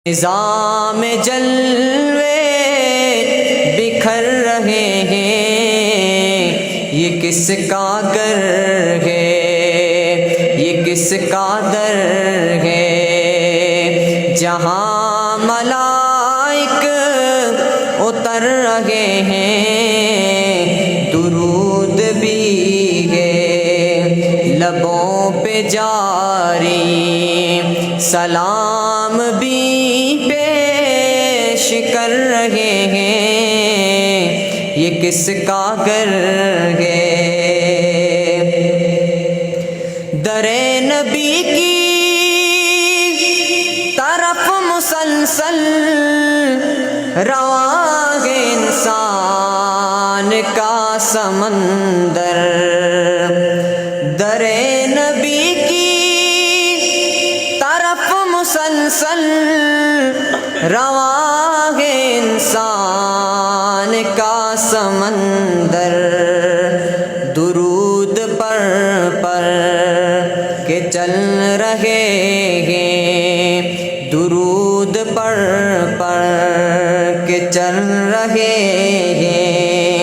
نظام جلوے بکھر رہے ہیں، یہ کس کا گر ہے، یہ کس کا در ہے، جہاں ملائک اتر رہے ہیں، درود بھی ہے لبوں پہ جاری، سلام بھی پیش کر رہے ہیں، یہ کس کا گر ہے۔ در نبی کی طرف مسلسل رواں ہے انسان کا سمندر، در نبی کی طرف مسلسل رواں ہے انسان کا سمندر، درود پر کے چل رہے ہیں، درود پر کے چل رہے ہیں،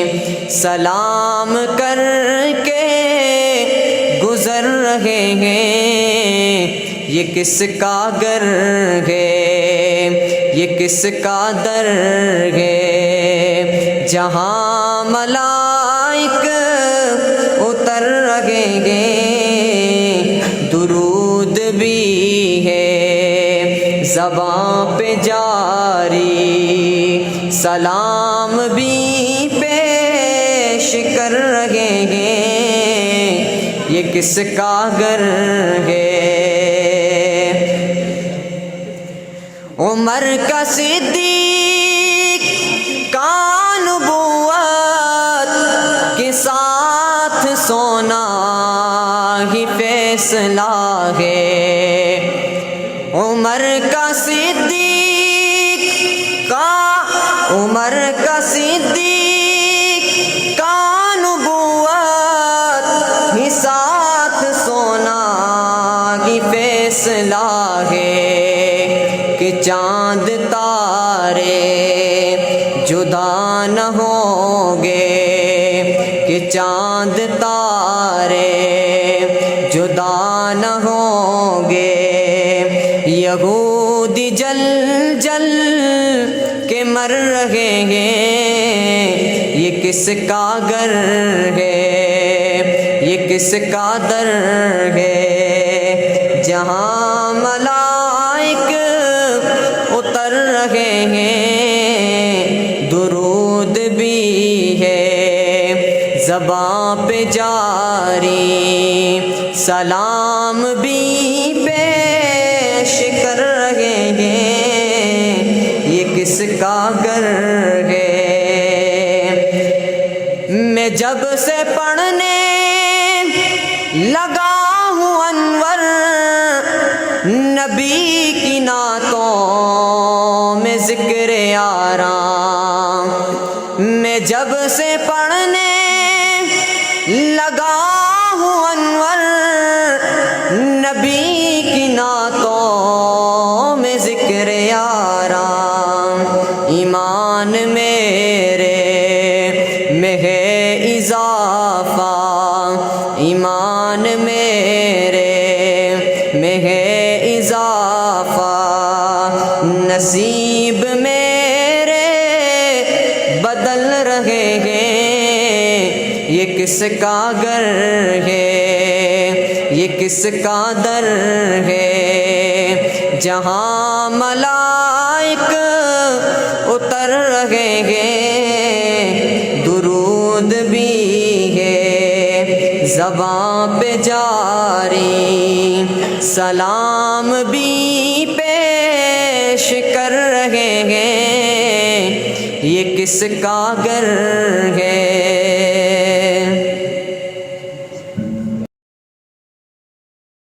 سلام کر کے گزر رہے ہیں، یہ کس کا گر ہے، یہ کس کا در ہے، جہاں ملائک اتر رہے ہیں، درود بھی ہے زباں پہ جاری، سلام بھی پیش کر رہے ہیں، یہ کس کا گر ہے۔ عمر کا صدیق کا نبوت کے ساتھ سونا ہی فیصلہ ہے، عمر کا صدیق کا نبوت ہی ساتھ سونا ہی فیصلہ ہے، کہ چاند تارے جدا نہ ہوں گے، کہ چاند تارے جدا نہ ہوں گے، یہودی جل جل کے مر رہے ہیں، یہ کس کا گر ہے، یہ کس کا در ہے، جہاں ملائک اتر رہے ہیں، درود بھی ہے زباں پہ جاری، سلام بھی پیش کر رہے ہیں، یہ کس کا گر ہے۔ میں جب سے پڑھنے لگا ہوں انور نبی کی نعتوں میں ذکر آرام، میں جب سے پڑھنے لگا ہوں انور نبی کی نعتوں میں ذکر آرام، ایمان میرے میں ہے اضافہ، ایمان میرے میں ہے اضافہ، نصیب میرے بدل رہے ہیں، یہ کس کا گر ہے، یہ کس کا در ہے، جہاں ملائک اتر رہے ہیں، درود بھی ہے زباں پہ جاری، سلام بھی پیش کر رہے ہیں، یہ کس کا گر ہے۔